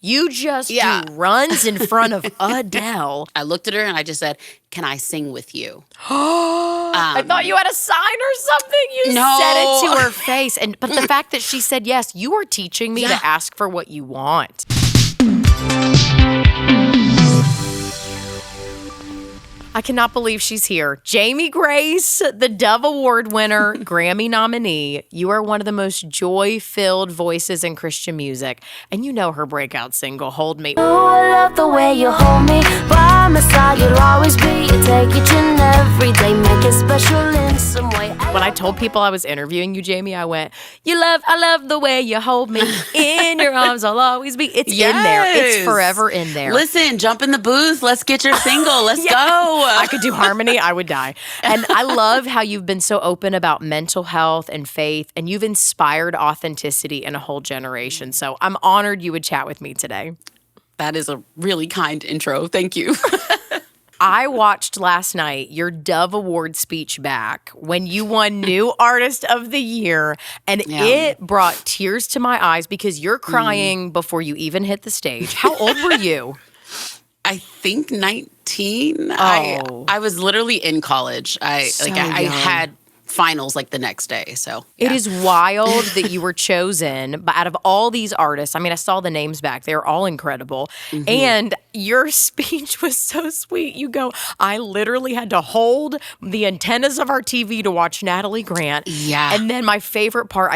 You just Yeah. do runs in front of Adele. I looked at her and I just said, "Can I sing with you?" I thought you had a sign or something. You No. said it to her face. But the fact that she said yes, you are teaching me Yeah. to ask for what you want. I cannot believe she's here. Jamie Grace, the Dove Award winner, Grammy nominee. You are one of the most joy-filled voices in Christian music. And you know her breakout single, Hold Me. Oh, I love the way you hold me. By my side, you'll always be. You take each and every day, make it special in some way. When I told people I was interviewing you, Jamie, I went, I love the way you hold me. In your arms, I'll always be. It's in there. It's forever in there. Listen, jump in the booth. Let's get your single. Let's go. I could do harmony, I would die. And I love how you've been so open about mental health and faith, and you've inspired authenticity in a whole generation. So I'm honored you would chat with me today. That is a really kind intro. Thank you. I watched last night your Dove Award speech back when you won New Artist of the Year, and it brought tears to my eyes because you're crying before you even hit the stage. How old were you? I think 19. Oh. I was literally in college. I young. had finals like the next day. So It is wild that you were chosen, but out of all these artists, I mean, I saw the names back. They're all incredible. And your speech was so sweet. You go, I literally had to hold the antennas of our TV to watch Natalie Grant. Yeah. And then my favorite part,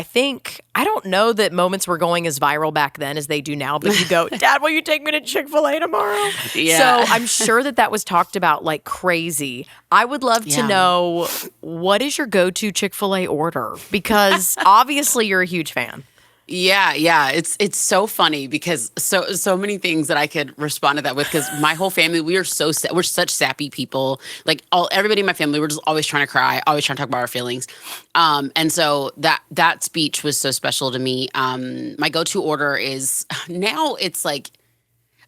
I don't know that moments were going as viral back then as they do now, but you go, Dad, will you take me to Chick-fil-A tomorrow? Yeah. So I'm sure that was talked about like crazy. I would love to know, what is your go-to Chick-fil-A order? Because obviously you're a huge fan. Yeah. It's so funny because so many things that I could respond to that with, because my whole family, we're such sappy people. Like everybody in my family, we're just always trying to cry, always trying to talk about our feelings. And so that speech was so special to me. My go-to order is now it's like,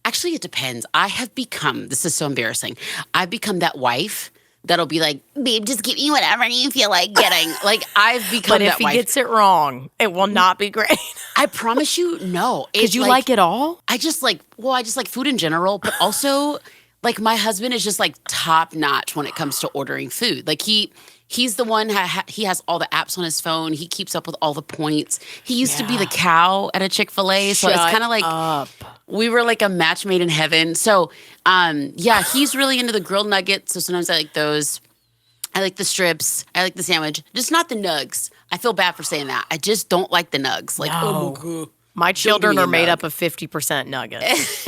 actually it depends. This is so embarrassing. I've become that wife that'll be like, babe, just give me whatever you feel like getting. Like, I've become that wife. But if he gets it wrong, it will not be great. I promise you, no. Because you like it all? I just like food in general, but also, like, my husband is just, like, top-notch when it comes to ordering food. Like, he's the one, he has all the apps on his phone. He keeps up with all the points. He used to be the cow at a Chick-fil-A, so it's kind of like we were like a match made in heaven. So, he's really into the grilled nuggets, so sometimes I like those. I like the strips. I like the sandwich. Just not the nugs. I feel bad for saying that. I just don't like the nugs. Like, my children are made up of 50% nuggets.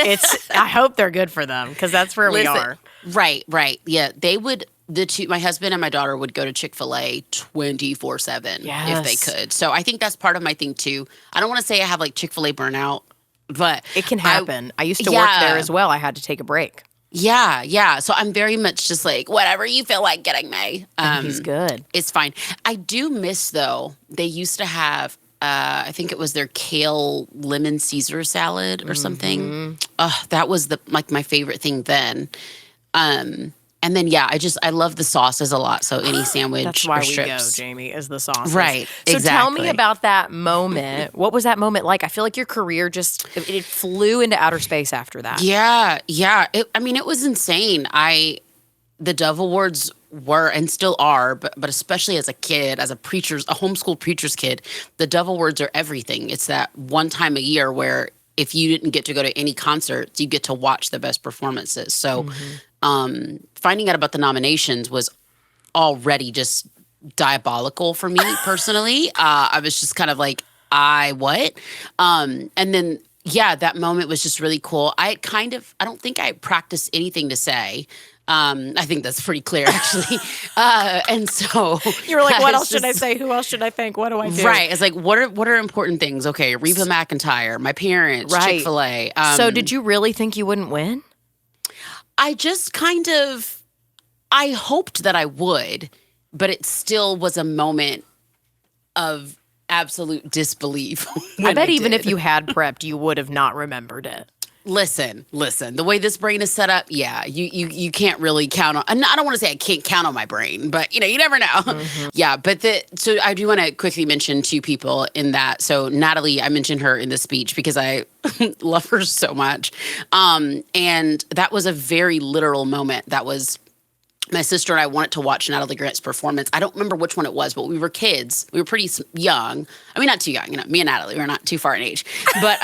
I hope they're good for them, because that's where we are. Right. Yeah, they would. My husband and my daughter would go to Chick-fil-A 24/7 if they could. So I think that's part of my thing too. I don't want to say I have like Chick-fil-A burnout, but it can happen. I used to work there as well. I had to take a break. Yeah. So I'm very much just like, whatever you feel like getting me. He's good. It's fine. I do miss, though, they used to have, I think it was their kale lemon Caesar salad or something. That was my favorite thing then. And then, I love the sauces a lot. So any sandwich That's why or we strips. go, Jamie, is the sauces. Right, So tell me exactly. about that moment. What was that moment like? I feel like your career it flew into outer space after that. Yeah. It was insane. The Dove Awards were and still are, but especially as a kid, as a homeschool preacher's kid, the Dove Awards are everything. It's that one time a year where if you didn't get to go to any concerts, you get to watch the best performances. So finding out about the nominations was already just diabolical for me personally. I was just kind of like, what? And then, that moment was just really cool. I don't think I practiced anything to say. I think that's pretty clear, actually. And so You were like, what else should I say? Who else should I thank? What do I do? Right. It's like, what are important things? Okay, Reba McEntire, my parents, Right. Chick-fil-A. So did you really think you wouldn't win? I just I hoped that I would, but it still was a moment of absolute disbelief. I bet even if you had prepped, you would have not remembered it. Listen. The way this brain is set up, yeah, you can't really count on. I don't want to say I can't count on my brain, but you never know. Yeah, but so I do want to quickly mention two people in that. So Natalie, I mentioned her in the speech because I love her so much, and that was a very literal moment. That was. My sister and I wanted to watch Natalie Grant's performance. I don't remember which one it was, but we were kids. We were pretty young. I mean, not too young. Me and Natalie, we're not too far in age. But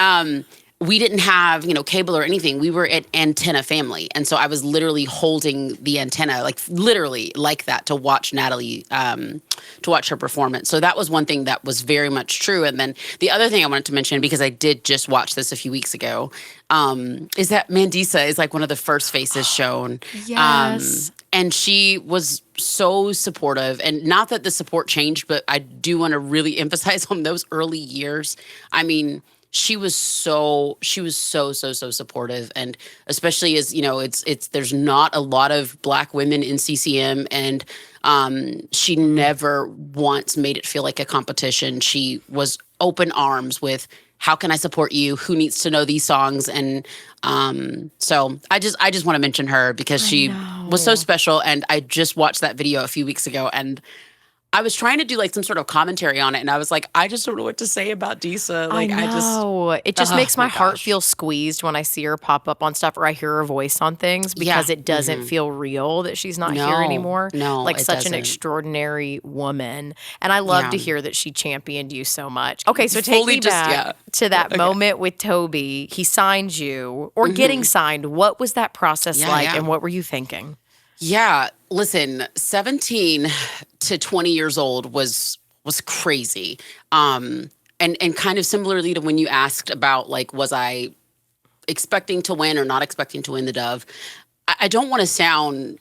we didn't have, cable or anything. We were at Antenna Family. And so I was literally holding the antenna, like literally like that, to watch Natalie, to watch her performance. So that was one thing that was very much true. And then the other thing I wanted to mention, because I did just watch this a few weeks ago, is that Mandisa is like one of the first faces shown. Yes. And she was so supportive. And not that the support changed, but I do want to really emphasize on those early years. I mean, she was so supportive. And especially as, there's not a lot of Black women in CCM. And she never once made it feel like a competition. She was open arms with, how can I support you? Who needs to know these songs? And so I just want to mention her because she was so special. And I just watched that video a few weeks ago, and I was trying to do like some sort of commentary on it, and I was like, I just don't know what to say about Disa. Like, I know. It just makes my heart feel squeezed when I see her pop up on stuff or I hear her voice on things, because it doesn't feel real that she's not here anymore. No, like it such doesn't. an extraordinary woman. And I love to hear that she championed you so much. Okay, so take me back to that moment with Toby. He signed you, or getting signed. What was that process like, and what were you thinking? Yeah, listen, 17 to 20 years old was crazy. And kind of similarly to when you asked about, like, was I expecting to win or not expecting to win the Dove? I don't want to sound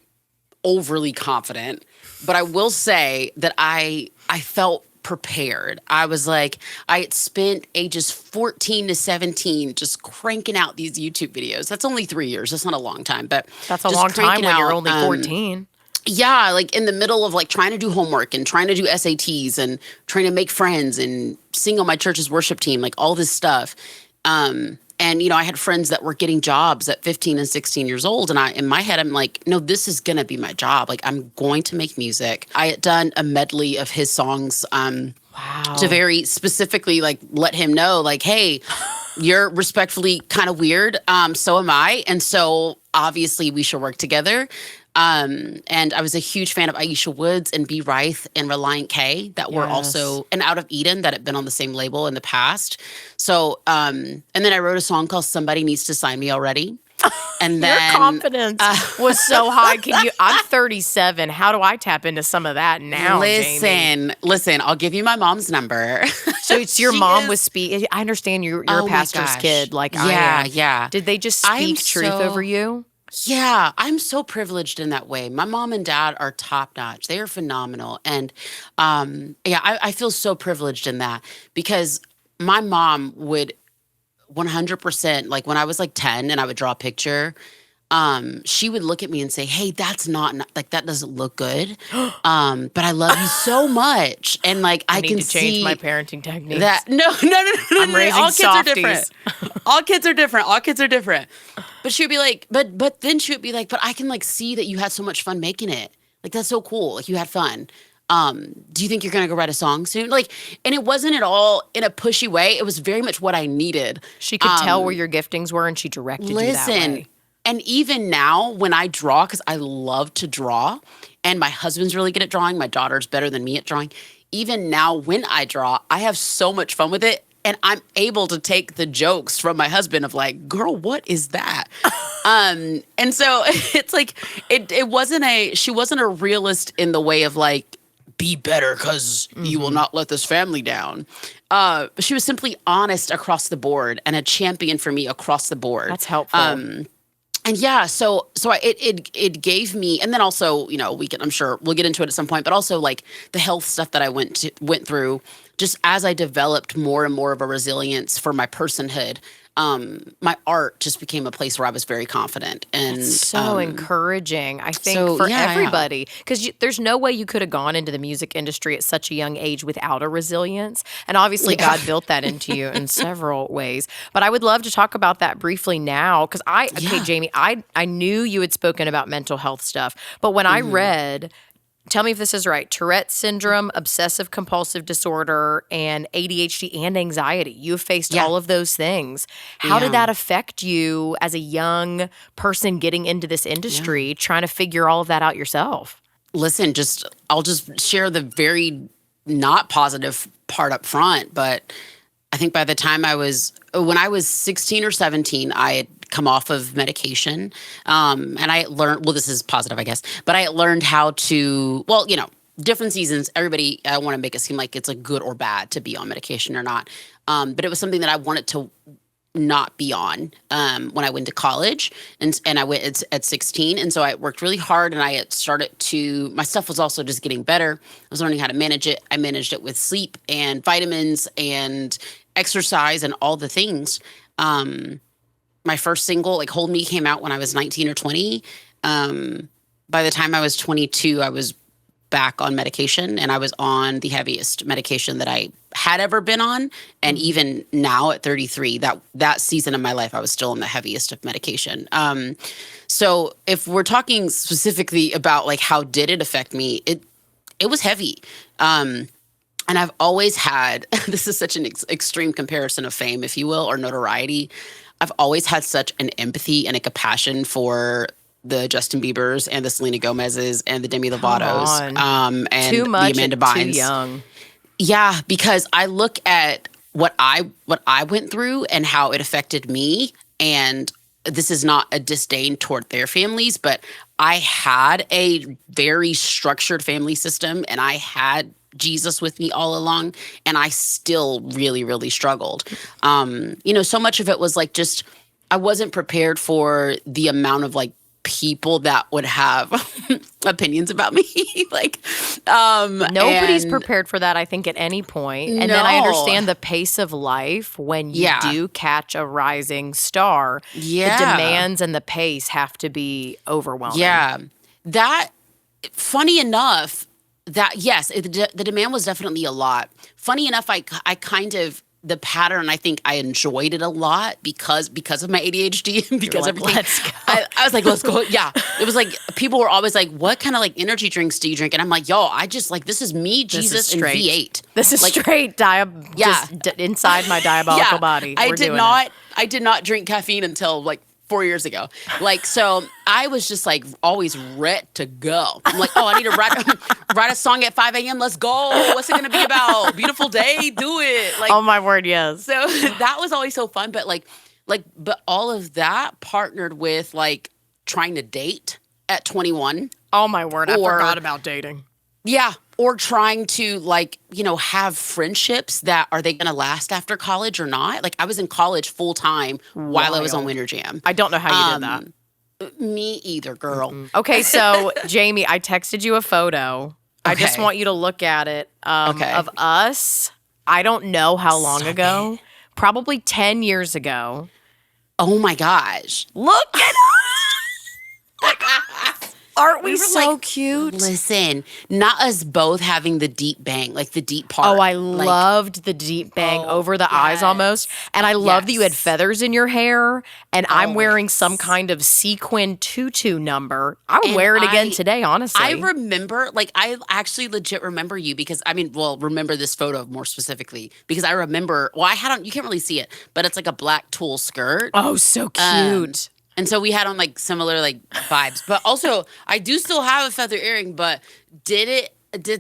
overly confident, but I will say that I felt prepared. I was like, I had spent ages 14 to 17 just cranking out these YouTube videos. That's only 3 years. That's not a long time, but that's a long time when you're only 14. Yeah, like in the middle of like trying to do homework and trying to do SATs and trying to make friends and sing on my church's worship team, like all this stuff. And, I had friends that were getting jobs at 15 and 16 years old. And in my head, I'm like, no, this is going to be my job. Like, I'm going to make music. I had done a medley of his songs to very specifically, like, let him know, like, hey, you're respectfully kind of weird. So am I. And so obviously we should work together. And I was a huge fan of Aisha Woods and B. Reith and Reliant K that were also, and Out of Eden that had been on the same label in the past. So, and then I wrote a song called Somebody Needs to Sign Me Already. And then your confidence was so high. I'm 37. How do I tap into some of that now? Listen, I'll give you my mom's number. So it's your mom was speak. I understand you're a pastor's kid. Like I am. Yeah. Did they just speak truth over you? Yeah, I'm so privileged in that way. My mom and dad are top notch. They are phenomenal. And I feel so privileged in that because my mom would 100%, like when I was like 10 and I would draw a picture, she would look at me and say, hey, that's not like, that doesn't look good. But I love you so much. And like, I can need to change my parenting techniques. That, no. I'm raising all kids softies. are different. All kids are different. But she would be like, but then she would be like, but I can like see that you had so much fun making it. Like, that's so cool. Like, you had fun. Do you think you're going to go write a song soon? Like, and it wasn't at all in a pushy way. It was very much what I needed. She could tell where your giftings were and she directed you that way. And even now when I draw, because I love to draw, and my husband's really good at drawing, my daughter's better than me at drawing. Even now when I draw, I have so much fun with it. And I'm able to take the jokes from my husband of like, girl, what is that? And so it's like, she wasn't a realist in the way of like, be better because you will not let this family down. But she was simply honest across the board and a champion for me across the board. That's helpful. And yeah, so it gave me, and then also, I'm sure we'll get into it at some point, but also like the health stuff that I went through, just as I developed more and more of a resilience for my personhood, my art just became a place where I was very confident. And So encouraging, I think, so, for yeah. everybody. Because there's no way you could have gone into the music industry at such a young age without a resilience. And obviously, Yeah. God built that into you in several ways. But I would love to talk about that briefly now. Because okay, Yeah. Jamie, I knew you had spoken about mental health stuff. But when I read, tell me if this is right, Tourette syndrome, obsessive compulsive disorder, and ADHD and anxiety. You have faced Yeah. all of those things. How did Yeah. that affect you as a young person getting into this industry, trying to figure all of that out yourself? Listen, I'll just share the very not positive part up front, but I think by the time when I was 16 or 17, I had come off of medication. And I had learned, well, this is positive, I guess, but I had learned how to, well, different seasons, everybody, I want to make it seem like it's like good or bad to be on medication or not. But it was something that I wanted to not be on when I went to college, and I went at 16, and so I worked really hard, and I had started to. My stuff was also just getting better. I was learning how to manage it. I managed it with sleep and vitamins and exercise and all the things. My first single, like "Hold Me," came out when I was 19 or 20. By the time I was 22, I was back on medication, and I was on the heaviest medication that I had ever been on. And even now at 33, that season of my life, I was still on the heaviest of medication. So if we're talking specifically about like how did it affect me, it was heavy. And I've always had, this is such an extreme comparison of fame, if you will, or notoriety. I've always had such an empathy and a compassion for the Justin Biebers and the Selena Gomez's and the Demi Lovato's, and Too much, the Amanda and too Bynes. young. Yeah, because I look at what I went through and how it affected me, and this is not a disdain toward their families, but I had a very structured family system, and I had Jesus with me all along, and I still really, really struggled. So much of it was like just I wasn't prepared for the amount of like people that would have opinions about me. Nobody's prepared for that, I think, at any point. And then I No. understand the pace of life when you Yeah. do catch a rising star. Yeah. The demands and the pace have to be overwhelming. Yeah. That, funny enough, that, yes, the demand was definitely a lot. Funny enough, I kind of, the pattern, I think I enjoyed it a lot because of my ADHD and because like, everything. "Let's go." I was like, let's go. Yeah. It was like, people were always like, what kind of like energy drinks do you drink? And I'm like, yo, I just like, this is me, This is Jesus, and straight. V8. This is Like, straight inside my diabolical body. I We're did doing not. it. I did not drink caffeine until like 4 years ago. Like, so I was just like always ready to go. I'm like, oh, I need to write a song at 5 a.m. Let's go. What's it gonna be about? Beautiful day. Do it. Like, Oh my word, yes. so that was always so fun. But but all of that partnered with like trying to date at 21. Oh my word, I Or- forgot about dating. Yeah. Or trying to have friendships that are they going to last after college or not? Like I was in college full time while I was on Wild. Winter Jam. I don't know how you did that. Me either, girl. Okay, so Jamie, I texted you a photo. I just Okay. want you to look at it Okay. of us. I don't know how long So ago. Probably 10 years ago. Oh my gosh. Look at us! Aren't we were so like, cute? Listen, not us both having the deep bang, like the deep part. Oh, I Like, loved the deep bang over the eyes yes. almost. And I love that you had Yes. feathers in your hair. And I'm wearing Always. some kind of sequin tutu number. I would And wear it again I- today, honestly. I remember, I actually legit remember you because, remember this photo more specifically because I remember, I had on, you can't really see it, but it's like a black tulle skirt. Oh, so cute. And so we had on like similar like vibes. But also, I do still have a feather earring, but did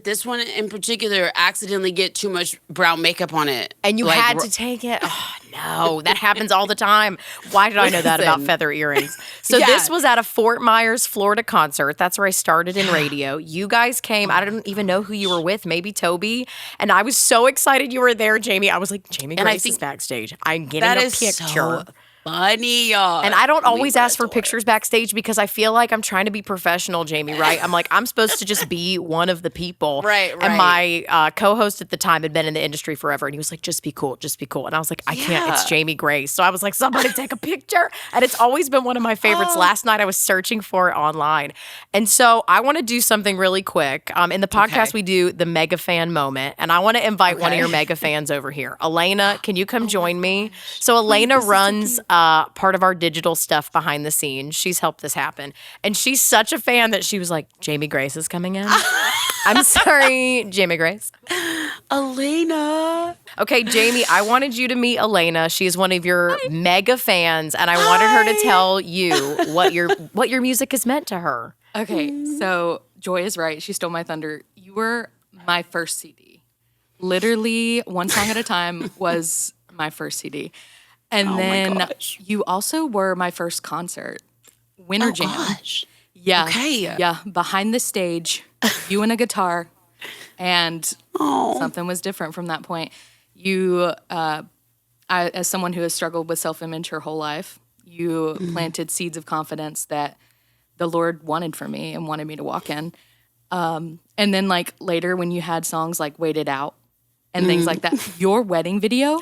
this one in particular accidentally get too much brown makeup on it? And you Like, had to take it. Oh, no, that happens all the time. Why did I know that about Listen. feather earrings? So Yeah. this was at a Fort Myers, Florida concert. That's where I started in radio. You guys came. I don't even know who you were with. Maybe Toby. And I was so excited you were there, Jamie. I was like, Jamie And I Grace is think backstage. I'm getting that a is picture. so funny. And I don't always ask for adore it. pictures backstage because I feel like I'm trying to be professional, Jamie, right? I'm like, I'm supposed to just be one of the people. Right, And right. my co-host at the time had been in the industry forever. And he was like, just be cool, just be cool. And I was like, I can't, it's Yeah. Jamie Grace. So I was like, somebody take a picture. And it's always been one of my favorites. Last night I was searching for it online. And so I want to do something really quick. In the podcast, Okay. we do the mega fan moment. And I want to invite one of Okay. your mega fans over here. Elena, can you come join me? So Elena runs part of our digital stuff behind the scenes. She's helped this happen. And she's such a fan that she was like, Jamie Grace is coming in. I'm sorry, Jamie Grace. Elena. Okay, Jamie, I wanted you to meet Elena. She is one of your mega fans, and I wanted her to tell you what your music has meant to her. Okay, so Joy is right. She stole my thunder. You were my first CD. Literally, one song at a time was my first CD. And then gosh. you also were my first concert, Winter Jam. Gosh. Yeah. Okay. Yeah. Behind the stage, you and a guitar, and something was different from that point. You, as someone who has struggled with self-image her whole life, you planted seeds of confidence that the Lord wanted for me and wanted me to walk in. And then, like, later when you had songs like "Wait It Out" and things like that, your wedding video,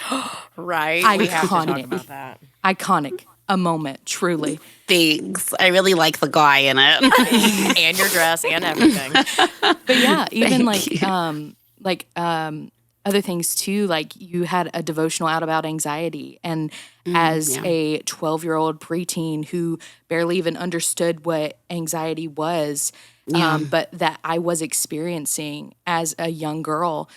Right? Iconic. We have to talk about that. iconic, a moment, truly. Thanks. I really like the guy in it. And your dress and everything. But yeah, even Thank like other things too. Like you had a devotional out about anxiety, and as a 12-year-old preteen who barely even understood what anxiety was, but that I was experiencing as a young girl,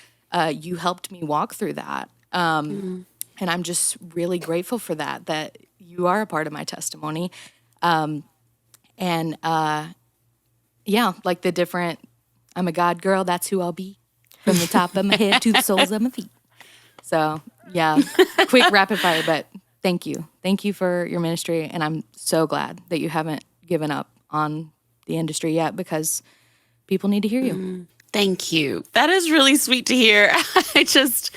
you helped me walk through that. And I'm just really grateful for that. That you are a part of my testimony. Yeah, like the different, I'm a God girl, that's who I'll be. From the top of my head to the soles of my feet. So, yeah, quick rapid fire, but thank you. Thank you for your ministry. And I'm so glad that you haven't given up on the industry yet because people need to hear you. Thank you. That is really sweet to hear. I just,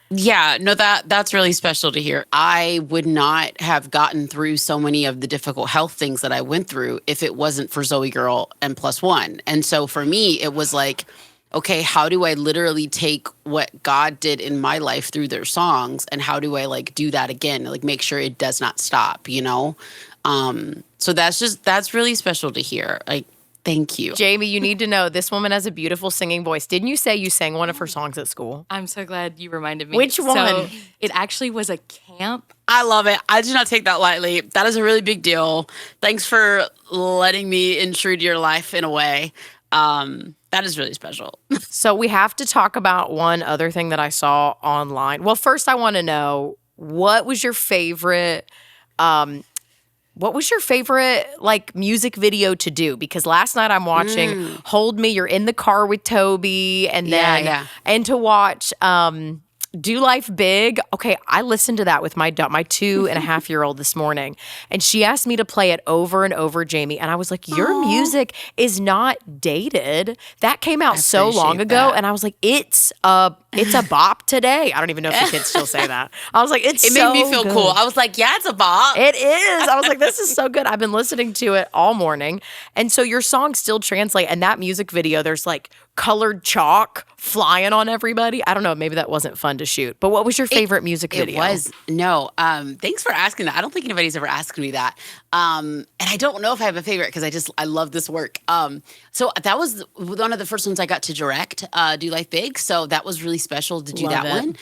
that's really special to hear. I would not have gotten through so many of the difficult health things that I went through if it wasn't for Zoe Girl and Plus One. And so for me, it was like, okay, how do I literally take what God did in my life through their songs and how do I like do that again? Like make sure it does not stop, you know? So that's really special to hear. Like, thank you. Jamie, you need to know this woman has a beautiful singing voice. Didn't you say you sang one of her songs at school? I'm so glad you reminded me. Which one? So it actually was a camp. I love it. I do not take that lightly. That is a really big deal. Thanks for letting me intrude your life in a way. That is really special. So we have to talk about one other thing that I saw online. Well, first I want to know what was your favorite like music video to do? Because last night I'm watching Hold Me, you're in the car with Toby, and then and to watch Do Life Big. Okay, I listened to that with my 2.5-year-old this morning, and she asked me to play it over and over, Jamie, and I was like, your music is not dated. That came out so long ago, and I was like, it's a bop today. I don't even know if the kids still say that. I was like, it made me feel cool. I was like, yeah, it's a bop. It is. I was like, this is so good. I've been listening to it all morning. And so your songs still translate. And that music video, there's like colored chalk flying on everybody. I don't know. Maybe that wasn't fun to shoot. But what was your favorite music video? It was. No. Thanks for asking that. I don't think anybody's ever asked me that. And I don't know if I have a favorite because I love this work. So that was one of the first ones I got to direct, Do Life Big. So that was really special to do that one.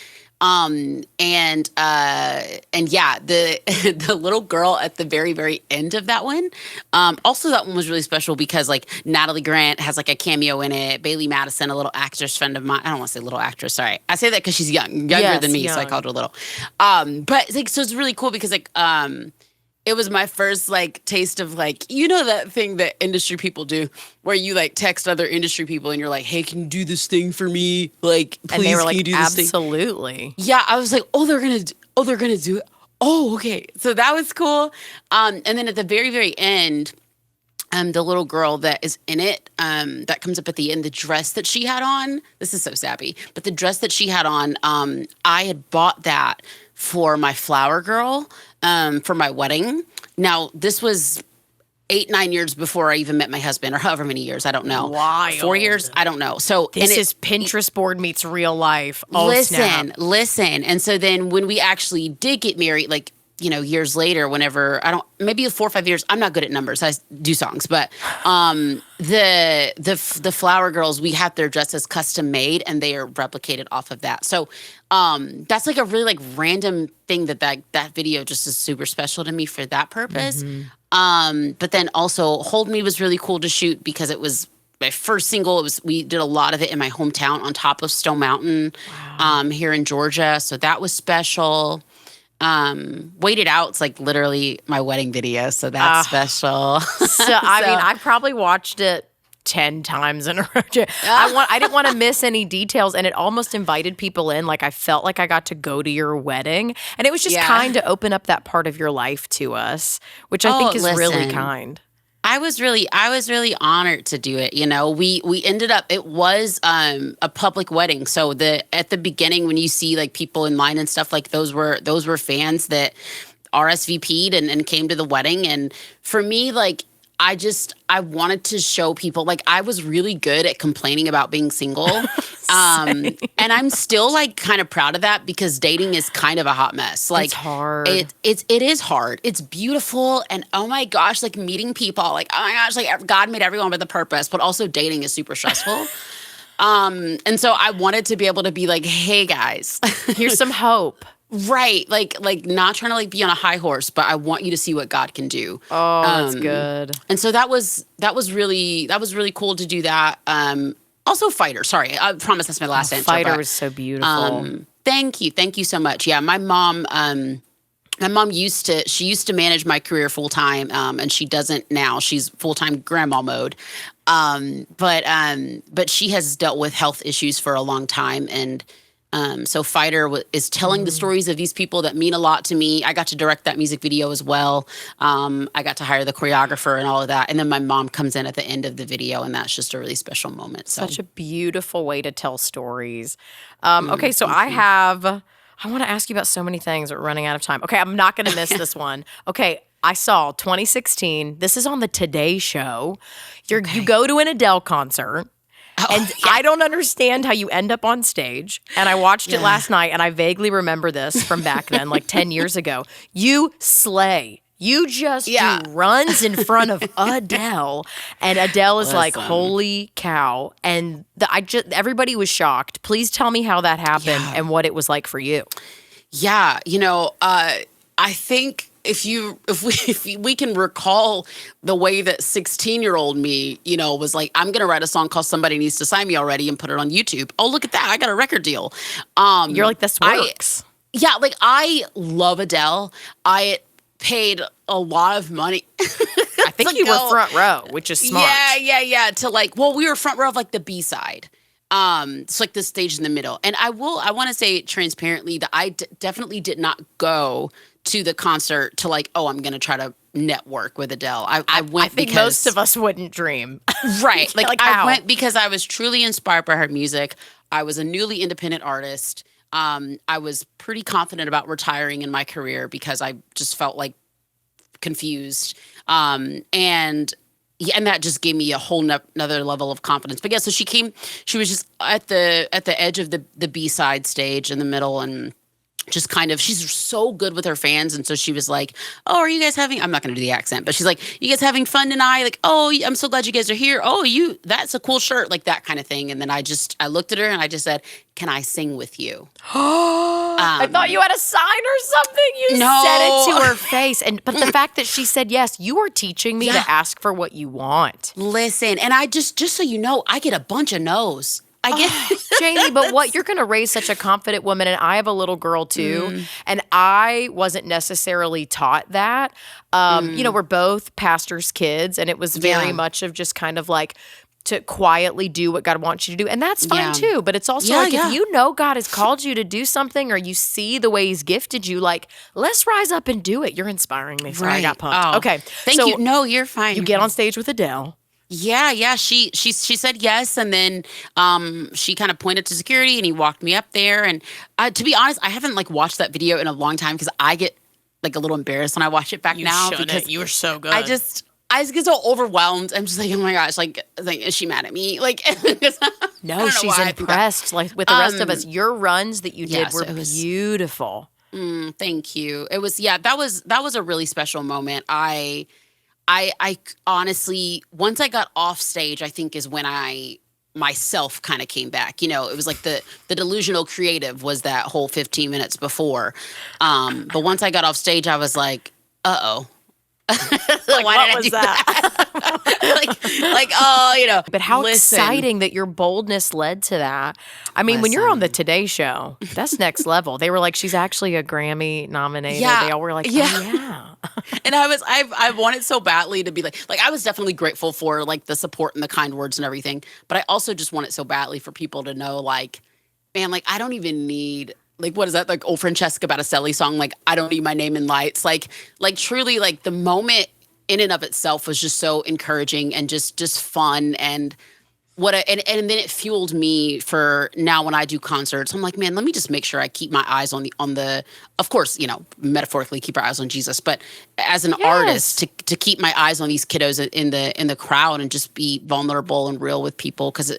And yeah, the little girl at the very, very end of that one. Also that one was really special because like Natalie Grant has like a cameo in it. Bailey Madison, a little actress friend of mine. I don't want to say little actress. Sorry. I say that because she's younger than me. So I called her little. But it's like, so it's really cool because like, it was my first like taste of like, you know, that thing that industry people do where you like text other industry people and you're like, hey, can you do this thing for me? Like, please, and they were can like, you do this thing? absolutely. Yeah, I was like, they're gonna do it. Oh, okay. So that was cool. And then at the very, very end, the little girl that is in it, that comes up at the end, the dress that she had on, this is so sappy, but the dress that she had on, I had bought that for my flower girl. for my wedding. Now, this was 8-9 years before I even met my husband, or however many years, I don't know. Wild. 4 years, I don't know. So This is Pinterest board meets real life. Oh, snap. Listen. And so then when we actually did get married, like, years later, whenever maybe 4 or 5 years, I'm not good at numbers. I do songs, but the Flower Girls, we had their dresses custom made, and they are replicated off of that. So that's like a really like random thing that video just is super special to me for that purpose. But then also Hold Me was really cool to shoot because it was my first single. We did a lot of it in my hometown on top of Stone Mountain, here in Georgia. So that was special. Wait It Out's like literally my wedding video, so that's special. So I mean, I probably watched it 10 times in a row. I didn't want to miss any details, and it almost invited people in. Like I felt like I got to go to your wedding, and it was just kind to open up that part of your life to us, which I think is really kind. I was really honored to do it. We ended up, it was a public wedding. So at the beginning, when you see like people in line and stuff, like those were fans that RSVP'd and came to the wedding. And for me, like, I wanted to show people, like, I was really good at complaining about being single. And I'm still like kind of proud of that because dating is kind of a hot mess. Like, it's hard. It is hard. It's beautiful. And oh my gosh, like meeting people, like, oh my gosh, like God made everyone with a purpose, but also dating is super stressful. And so I wanted to be able to be like, hey guys, here's some hope. Right. Like not trying to like be on a high horse, but I want you to see what God can do. Oh, that's good. And so that was really cool to do that. Also Fighter. Sorry. I promise that's my last answer. Fighter was so beautiful. Thank you so much. Yeah. My mom used to manage my career full time. And she doesn't now. She's full-time grandma mode. But she has dealt with health issues for a long time. And, so Fighter is telling the stories of these people that mean a lot to me. I got to direct that music video as well. I got to hire the choreographer and all of that. And then my mom comes in at the end of the video, and that's just a really special moment. So. Such a beautiful way to tell stories. Okay, so I want to ask you about so many things. We're running out of time. Okay, I'm not going to miss this one. Okay, I saw 2016. This is on the Today Show. You go to an Adele concert. And I don't understand how you end up on stage. And I watched it last night, and I vaguely remember this from back then, like 10 years ago. You slay. You just do runs in front of Adele, and Adele is like, "Holy cow!" And everybody was shocked. Please tell me how that happened and what it was like for you. Yeah, I think if we can recall the way that 16-year-old me, was like, I'm gonna write a song called "Somebody Needs to Sign Me Already" and put it on YouTube. Oh, look at that! I got a record deal. You're like, this works. I love Adele. I paid a lot of money. I think you were front row, which is smart. Yeah. We were front row of like the B-side. It's like the stage in the middle. And I want to say transparently that I definitely did not go to the concert to like, I'm going to try to network with Adele. I went I think because most of us wouldn't dream. Right. Like I how? went because I was truly inspired by her music. I was a newly independent artist. I was pretty confident about retiring in my career because I just felt like confused. And that just gave me a whole another level of confidence. But yeah, so she was just at the edge of the B-side stage in the middle, and just kind of, she's so good with her fans. And so she was like, "Oh, are you guys I'm not going to do the accent, but she's like, you guys having fun tonight? Like, oh, I'm so glad you guys are here. Oh, that's a cool shirt," like that kind of thing. And then I looked at her and I just said, "Can I sing with you?" I thought you had a sign or something. You said it to her face. But the fact that she said yes, you are teaching me to ask for what you want. Listen, and I just so you know, I get a bunch of no's. I get Jamie, but what, you're going to raise such a confident woman, and I have a little girl too, and I wasn't necessarily taught that. We're both pastors' kids, and it was very much of just kind of like to quietly do what God wants you to do, and that's fine too. But it's also if you know God has called you to do something, or you see the way He's gifted you, like, let's rise up and do it. You're inspiring me. Sorry, I got pumped. Oh, okay, thank you. No, you're fine. You get on stage with Adele. Yeah. She said yes, and then she kind of pointed to security, and he walked me up there. And to be honest, I haven't like watched that video in a long time because I get like a little embarrassed when I watch it back now because you were so good. I just get so overwhelmed. I'm just like, oh my gosh, like is she mad at me? Like, no, she's impressed. Like with the rest of us, your runs that you did were beautiful. Thank you. It was that was a really special moment. I honestly, once I got off stage, I think is when I myself kind of came back. It was like the delusional creative was that whole 15 minutes before. But once I got off stage, I was like, uh-oh. Like, what was that? But how exciting that your boldness led to that. I mean, when you're on the Today Show, that's next level. They were like, she's actually a Grammy nominated. Yeah. They all were like, oh, yeah. And I wanted so badly to be like I was definitely grateful for like the support and the kind words and everything. But I also just wanted so badly for people to know, like, man, like I don't even need, like, what is that? Like old Francesca Battistelli song. Like, I don't need my name in lights. Like truly, like the moment in and of itself was just so encouraging and just fun. And and then it fueled me for now when I do concerts. I'm like, man, let me just make sure I keep my eyes on the, of course, metaphorically keep our eyes on Jesus, but as an artist to keep my eyes on these kiddos in the crowd and just be vulnerable and real with people. Cause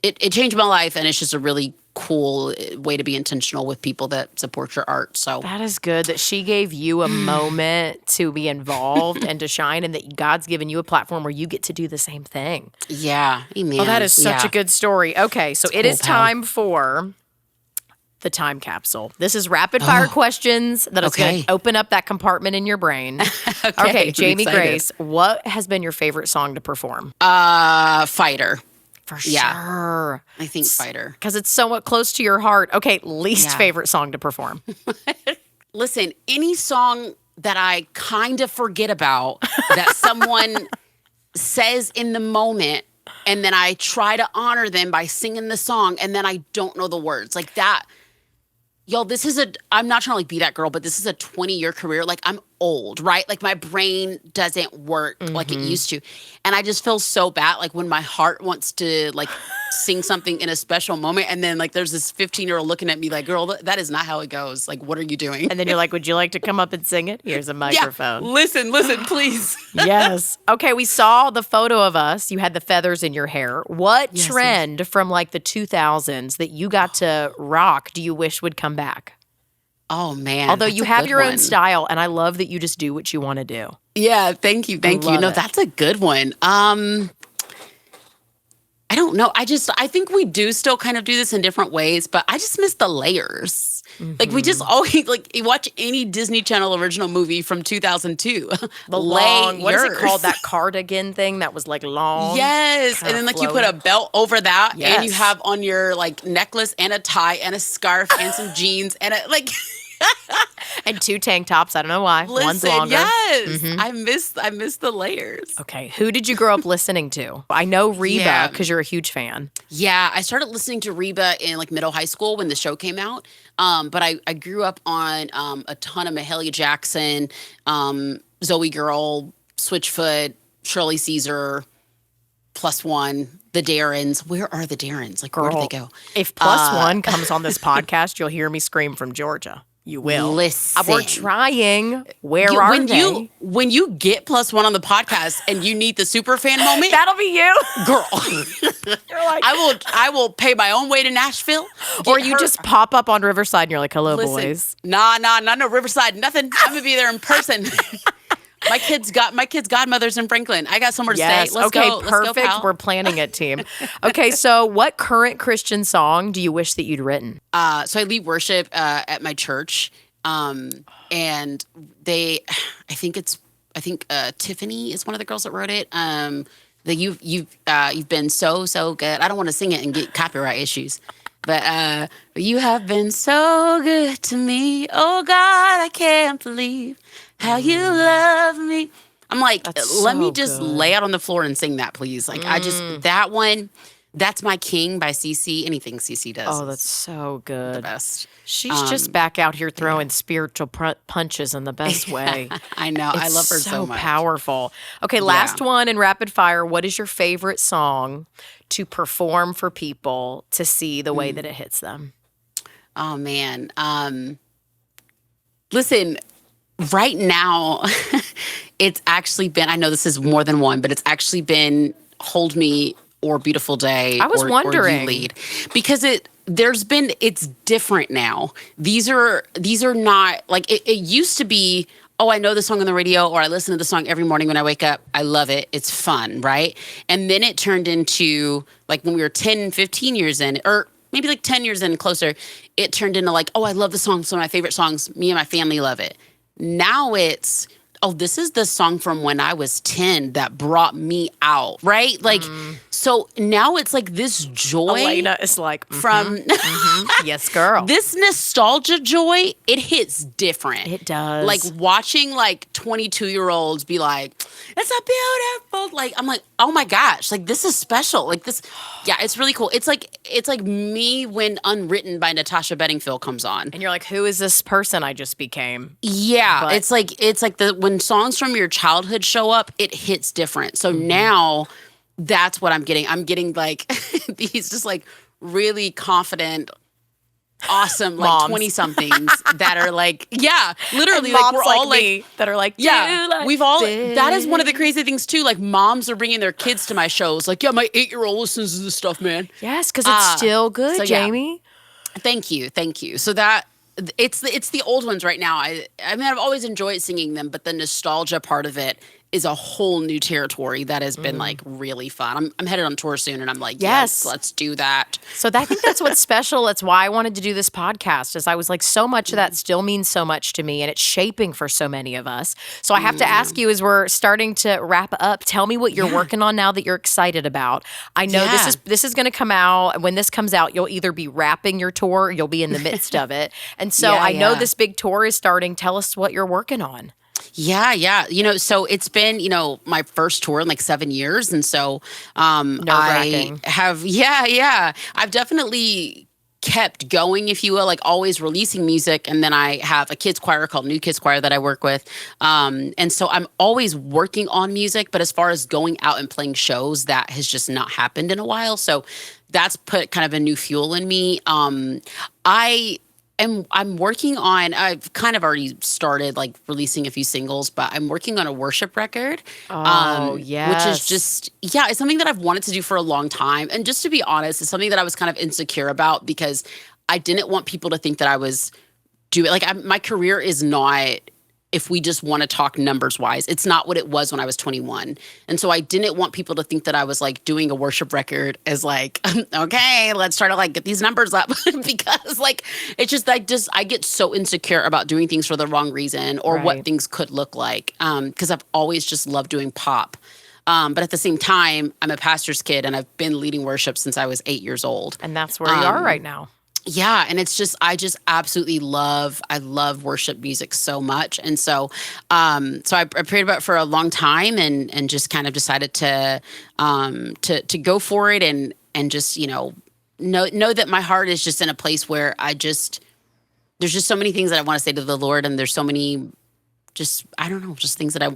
it changed my life, and it's just a really cool way to be intentional with people that support your art. So that is good that she gave you a moment to be involved and to shine, and that God's given you a platform where you get to do the same thing. Yeah. Amen. Oh, that is such a good story. Okay, so it is time for the time capsule. This is rapid fire questions that is going to open up that compartment in your brain. Okay, Jamie Grace, what has been your favorite song to perform? Fighter. For sure. I think Fighter. Because it's somewhat close to your heart. Okay, least favorite song to perform. Listen, any song that I kind of forget about that someone says in the moment, and then I try to honor them by singing the song, and then I don't know the words. Like that. Y'all, I'm not trying to like be that girl, but this is a 20-year career. Like I'm old, right? Like my brain doesn't work like it used to. And I just feel so bad. Like when my heart wants to like sing something in a special moment, and then like there's this 15-year-old looking at me like, girl, that is not how it goes. Like, what are you doing? And then you're like, would you like to come up and sing it? Here's a microphone. Yeah. Listen, please. Yes. Okay, we saw the photo of us. You had the feathers in your hair. What trend from like the 2000s that you got to rock do you wish would come back? Oh, man. Although you have your own style, and I love that you just do what you want to do. Yeah, thank you. No, that's a good one. I don't know. I think we do still kind of do this in different ways, but I just miss the layers. Like we just always, like you watch any Disney Channel original movie from 2002. The long, what is it called? That cardigan thing that was like long. Yes. And then like you put a belt over that, and you have on your like necklace and a tie and a scarf and some jeans and like... And 2 tank tops. I don't know why. Listen, one's longer. Yes. I miss the layers. Okay. Who did you grow up listening to? I know Reba because you're a huge fan. Yeah. I started listening to Reba in like middle high school when the show came out. But I grew up on a ton of Mahalia Jackson, Zoe Girl, Switchfoot, Shirley Caesar, Plus One, the Darrens. Where are the Darrens? Like, where do they go? If Plus One comes on this podcast, you'll hear me scream from Georgia. You will. Listen. We're trying. Where are they? When you get Plus One on the podcast and you need the super fan moment, that'll be you. Girl. You're like, I will pay my own way to Nashville. Or you just pop up on Riverside and you're like, hello, boys. Nah, no Riverside, nothing. I'm going to be there in person. My kids' godmother's in Franklin. I got somewhere to stay. Let's go. Perfect. Let's go, pal. We're planning it, team. Okay, so what current Christian song do you wish that you'd written? So I lead worship at my church, and I think Tiffany is one of the girls that wrote it. That you've been so good. I don't want to sing it and get copyright issues. But you have been so good to me. Oh God, I can't believe how you love me. I'm like, let me just lay out on the floor and sing that, please. Like, that one, that's my king by CeCe. Anything CeCe does. Oh, that's so good. The best. She's just back out here throwing spiritual punches in the best way. I know. I love her so much. So powerful. Okay, last one in rapid fire. What is your favorite song to perform for people to see the way that it hits them? Oh, man. Listen, Right now, it's actually been, I know this is more than one, but it's actually been Hold Me or Beautiful Day I was or You wondering. Lead. Because it's different now. These are not, like, it used to be, oh, I know the song on the radio or I listen to the song every morning when I wake up. I love it. It's fun, right? And then it turned into, like, when we were 10, 15 years in, or maybe like 10 years in closer, it turned into like, oh, I love the song. Some of my favorite songs. Me and my family love it. Now it's, oh, this is the song from when I was 10 that brought me out, right? Like, so now it's like this joy Elena is like, from yes, girl. this nostalgia joy, it hits different. It does. Like watching like 22-year-olds be like, it's a beautiful, like, I'm like, oh my gosh, like this is special. Like this, yeah, it's really cool. It's like me when Unwritten by Natasha Bedingfield comes on. And you're like, who is this person I just became? Yeah, But- it's like when songs from your childhood show up, it hits different. So now that's what I'm getting. I'm getting like these just like really confident, awesome like Moms. 20-somethings that are like, yeah, literally And like moms we're all like me that are like, yeah, "Do like we've all. this." That is one of the crazy things too. Like moms are bringing their kids to my shows. Like, yeah, my 8-year-old listens to this stuff, man. Yes, because it's still good, so yeah. Jamie. Thank you. So that it's the old ones right now. I mean, I've always enjoyed singing them, but the nostalgia part of it is a whole new territory that has been like really fun. I'm headed on tour soon, and I'm like, yes, let's do that. So I think that's what's special. That's why I wanted to do this podcast. Is I was like, so much of that still means so much to me, and it's shaping for so many of us. So I have to ask you, as we're starting to wrap up, tell me what you're working on now that you're excited about. I know this is going to come out. When this comes out, you'll either be wrapping your tour, or you'll be in the midst of it. And so I know this big tour is starting. Tell us what you're working on. Yeah. So it's been, my first tour in like 7 years. And so I Nerve-wracking. have, I've definitely kept going, if you will, like always releasing music. And then I have a kids choir called New Kids Choir that I work with. And so I'm always working on music, but as far as going out and playing shows, that has just not happened in a while. So that's put kind of a new fuel in me. I'm working on, I've kind of already started like releasing a few singles, but I'm working on a worship record. Yes. Which is just, it's something that I've wanted to do for a long time. And just to be honest, it's something that I was kind of insecure about because I didn't want people to think that I was doing, like my career is not, if we just want to talk numbers wise, it's not what it was when I was 21. And so I didn't want people to think that I was like doing a worship record as like, okay, let's try to like get these numbers up because like, it's just like, I get so insecure about doing things for the wrong reason or what things could look like. Cause I've always just loved doing pop. But at the same time, I'm a pastor's kid and I've been leading worship since I was 8 years old. And that's where you are right now. Yeah, and it's just I just absolutely love worship music so much, and so I prayed about it for a long time, and just kind of decided to go for it, and just know that my heart is just in a place where there's just so many things that I want to say to the Lord, and there's so many just things that I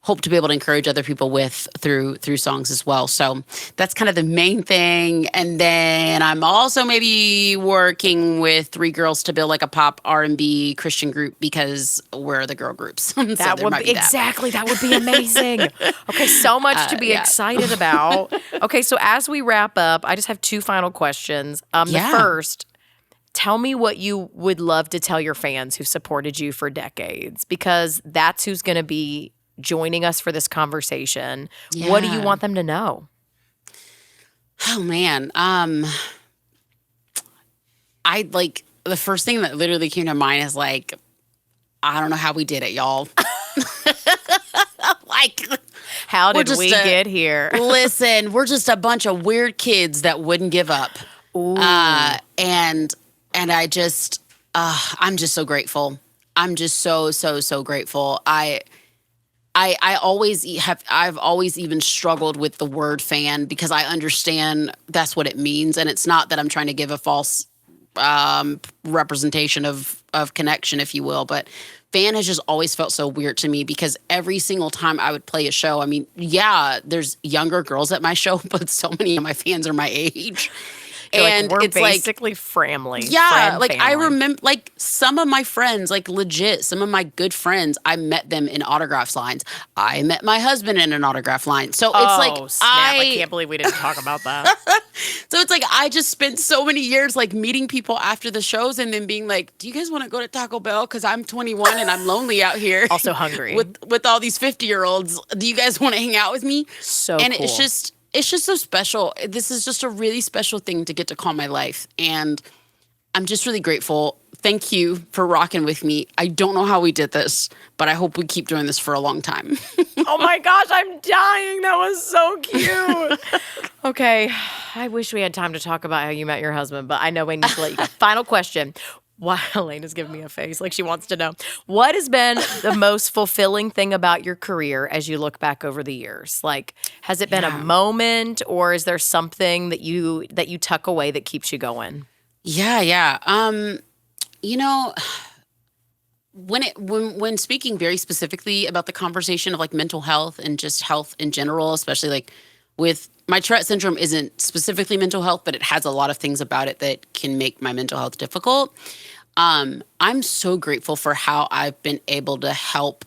hope to be able to encourage other people with through songs as well. So that's kind of the main thing. And then I'm also maybe working with 3 girls to build like a pop R&B Christian group because we're the girl groups. So That would be exactly. That would be amazing. Okay, so much to be excited about. Okay, so as we wrap up, I just have 2 final questions. The first, tell me what you would love to tell your fans who supported you for decades, because that's who's going to be joining us for this conversation. Yeah. What do you want them to know? Oh man. I like the first thing that literally came to mind is like, I don't know how we did it, y'all. Like, how did we get here? Listen, we're just a bunch of weird kids that wouldn't give up. Ooh. And I just, I'm just so grateful. I'm just so grateful. I've always even struggled with the word fan because I understand that's what it means. And it's not that I'm trying to give a false representation of connection, if you will. But fan has just always felt so weird to me because every single time I would play a show, I mean, there's younger girls at my show, but so many of my fans are my age. You're and we're it's like basically family. yeah, like I family. remember, like some of my friends, like legit, some of my good friends, I met them in autograph lines. I met my husband in an autograph line. So it's like Oh, snap. I can't believe we didn't talk about that. so it's like I just spent so many years like meeting people after the shows and then being like, "Do you guys want to go to Taco Bell? Because I'm 21 and I'm lonely out here, Also hungry. with all these 50-year-olds. Do you guys want to hang out with me?" So and cool. it's just so special. This is just a really special thing to get to call my life, and I'm just really grateful. Thank you for rocking with me. I don't know how we did this, but I hope we keep doing this for a long time. Oh my gosh, I'm dying. That was so cute. Okay, I wish we had time to talk about how you met your husband, but I know we need to let you go. Final question. Why Elena's giving me a face like she wants to know. What has been the most fulfilling thing about your career as you look back over the years? Like, has it been a moment, or is there something that you tuck away that keeps you going? Yeah. You know, when speaking very specifically about the conversation of like mental health and just health in general, especially like with my Tourette syndrome isn't specifically mental health, but it has a lot of things about it that can make my mental health difficult. I'm so grateful for how I've been able to help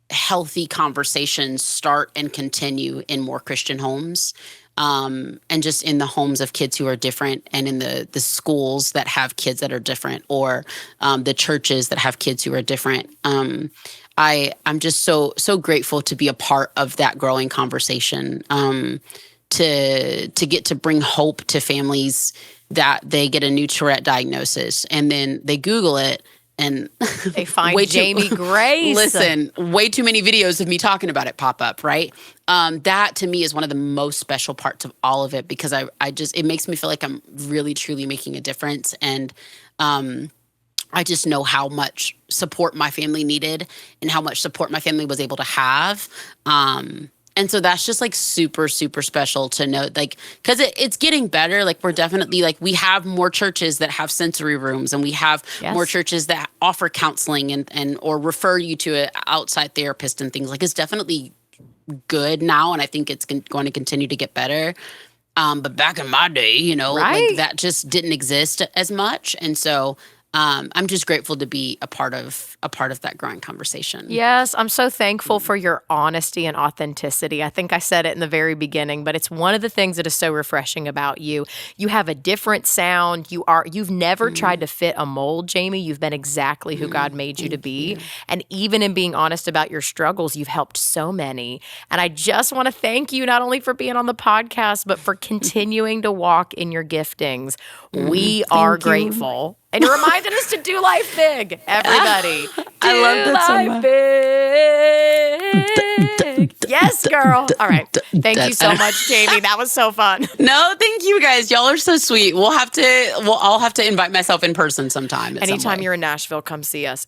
healthy conversations start and continue in more Christian homes. And just in the homes of kids who are different, and in the schools that have kids that are different, or the churches that have kids who are different. I'm just so grateful to be a part of that growing conversation, to get to bring hope to families that they get a new Tourette diagnosis and then they Google it and they find Jamie Grace. Listen, way too many videos of me talking about it pop up, right? That to me is one of the most special parts of all of it, because I just, it makes me feel like I'm really truly making a difference. And I just know how much support my family needed and how much support my family was able to have. And so that's just like super, super special to know, like, because it's getting better. Like, we're definitely like, we have more churches that have sensory rooms, and we have more churches that offer counseling and or refer you to an outside therapist and things. Like, it's definitely good now, and I think it's going to continue to get better. But back in my day, you know, like that just didn't exist as much, and so I'm just grateful to be a part of that growing conversation. Yes, I'm so thankful for your honesty and authenticity. I think I said it in the very beginning, but it's one of the things that is so refreshing about you. You have a different sound. You've never tried to fit a mold, Jamie. You've been exactly who God made you to be. And even in being honest about your struggles, you've helped so many. And I just want to thank you not only for being on the podcast, but for continuing to walk in your giftings. We are grateful. And you're reminding us to do life big, everybody. I love that so much. Big. Yes, girl. All right. Thank you so much, Jamie. That was so fun. No, thank you guys. Y'all are so sweet. I'll have to invite myself in person sometime. Anytime you're in Nashville, come see us.